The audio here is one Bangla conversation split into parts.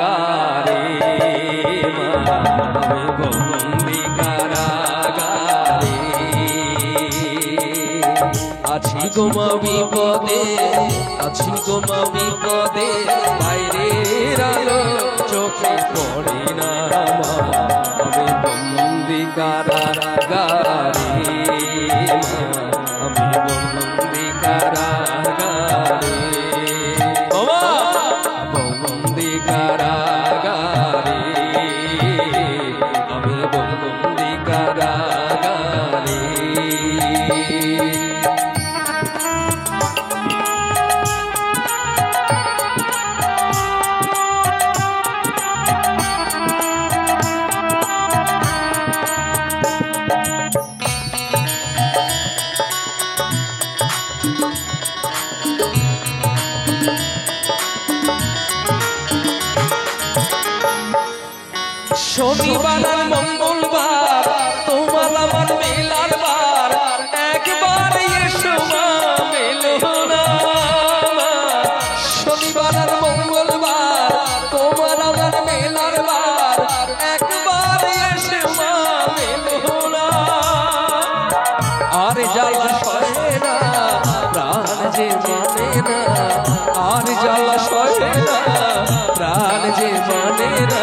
কারাগারে আমি বন্দি কারাগারে আছি গো মা বিপদে আছি গো মা বিপদে বাইরের আলো চোখে পড়ে না আমি বন্দি কারাগারে আমি বন্দি কারাগারে বন্দি কারাগারে আমি বন্দি কারাগারে শনিবার আর মঙ্গলবার তোমার আমার মেলার বার একবার এসো মা মেলো না শনিবার আর মঙ্গলবার তোমার আমার মেলার বার একবার এসো মা মেলো না আর জ্বালা সহে না প্রাণ যে মানে না আর জ্বালা সহে না প্রাণ যে মানে না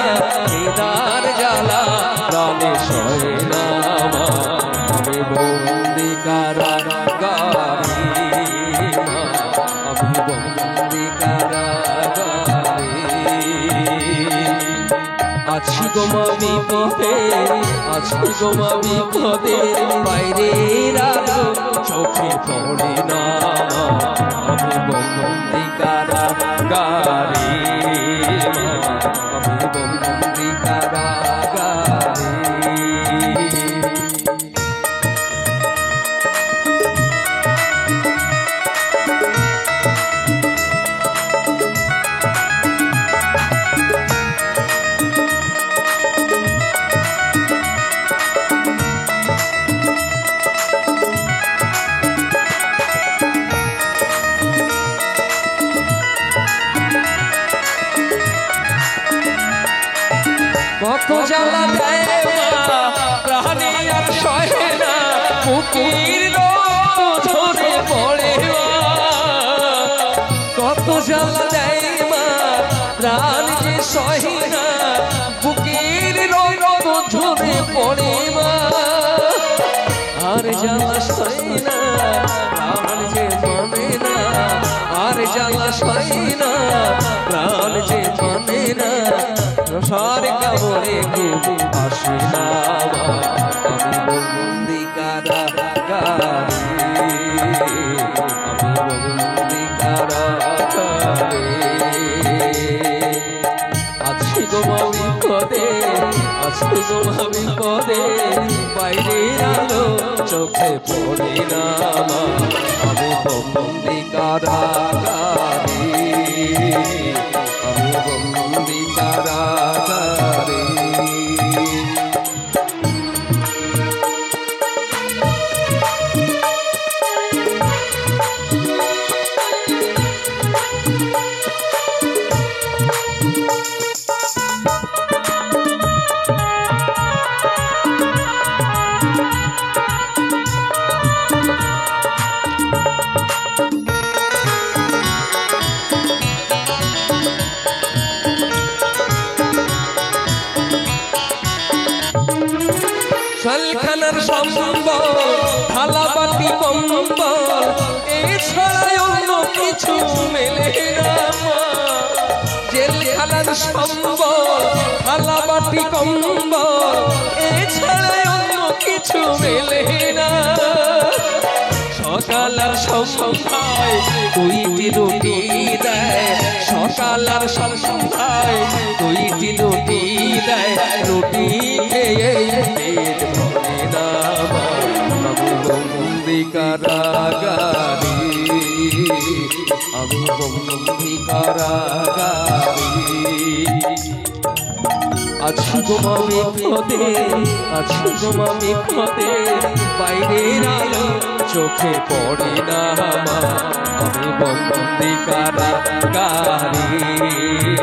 কেদার জ্বালা প্রাণে সহে না আমি বন্দি কারাগারে আমি বন্দি কারাগারে আছি গো মা বিপদে আছি গো মা বিপদে বাইরের আলো চোখে পড়ে না আমি বন্দি কারাগারে আমি বন্দি কারাগারে কত জ্বালা দেয় মা প্রাণে আর সহে না বুকের রক্ত ঝরে পড়ে কত জ্বালা দেয় মা প্রাণ যে সহে না বুকের রক্ত ঝরে পড়ে মা আর জ্বালা সহে না প্রাণ যে মানে না আর জ্বালা সহে না প্রাণ যে মানে না রসার কামড়ে খুব আসে না আমি বন্দি কারাগারে আমি বন্দি কারাগারে আছি গো মা বিপদে আছি গো মা বিপদে বাইরের আলো চোখে পড়ে না আমি বন্দি কারাগারে আমি বন্দি কারাগারে শালখানার সম্বল থালা বাটি কম্বল এছাড়া অন্য কিছু মেলে না জেলখানার সম্বল থালা বাটি কম্বল এছাড়া অন্য কিছু মেলে না সকাল আর সন্ধ্যায় দুইটি রুটি দেয় সকাল আর সন্ধ্যায় দুইটি রুটি দেয় রুটি খেয়ে পেট ভরে না আমি বন্দি কারাগারে আমি বন্দি কারাগারে আছি গো মা বিপদে আছি গো মা বিপদে বাইরের আলো চোখে পড়ে না মা আমি বন্দি কারাগারে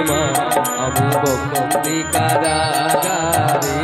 মা আমি বন্দি কারাগারে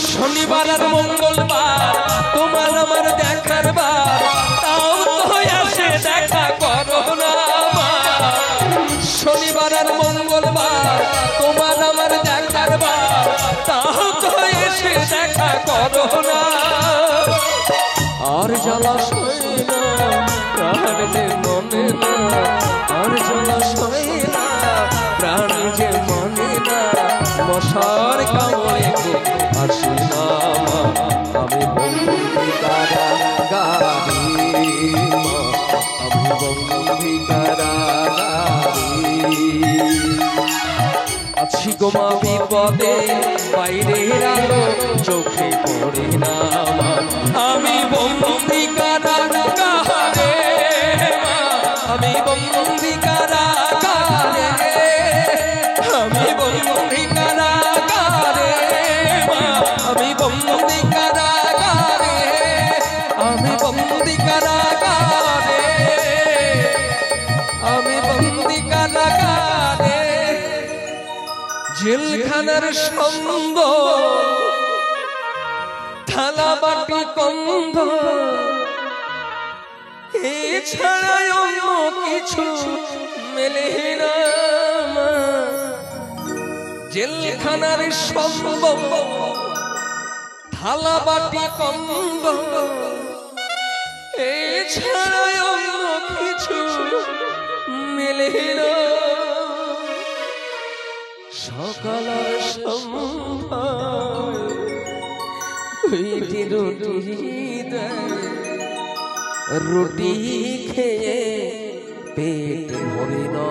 শনিবার আর মঙ্গলবার তোমার আমার দেখার বার তাও তো এসে দেখা করো না মা শনিবার আর মঙ্গলবার তোমার আমার দেখার বার তাও তো এসে দেখা করো না আর জলাশয় না প্রাণ যে মনে না আর জলাশয় না প্রাণ যে মনে না মশার কামড়ে আসি না আমি বন্দি কারাগারে আমি বন্দি কারাগারে আছি গো মা বিপদে বাইরের আলো চোখে পড়ে না আমি বন্দি কারাগারে আমি বন্দি কারাগারে আমি বন্দি কারাগারে আমি বন্দি কারাগারে আমি বন্দি কারাগারে আমি বন্দি কারাগারে জেলখানার সঙ্গ থালা বাটি কন্ধ এছাড়া অন্য কিছু মেলে না জেলখানার সঙ্গ থালা বাটি কন্ধ এছাড়া অন্য কিছু মেলে না সকাল রুটি খেয়ে পেট ভরে না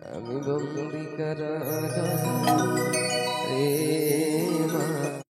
আমি বন্দি কারাগারে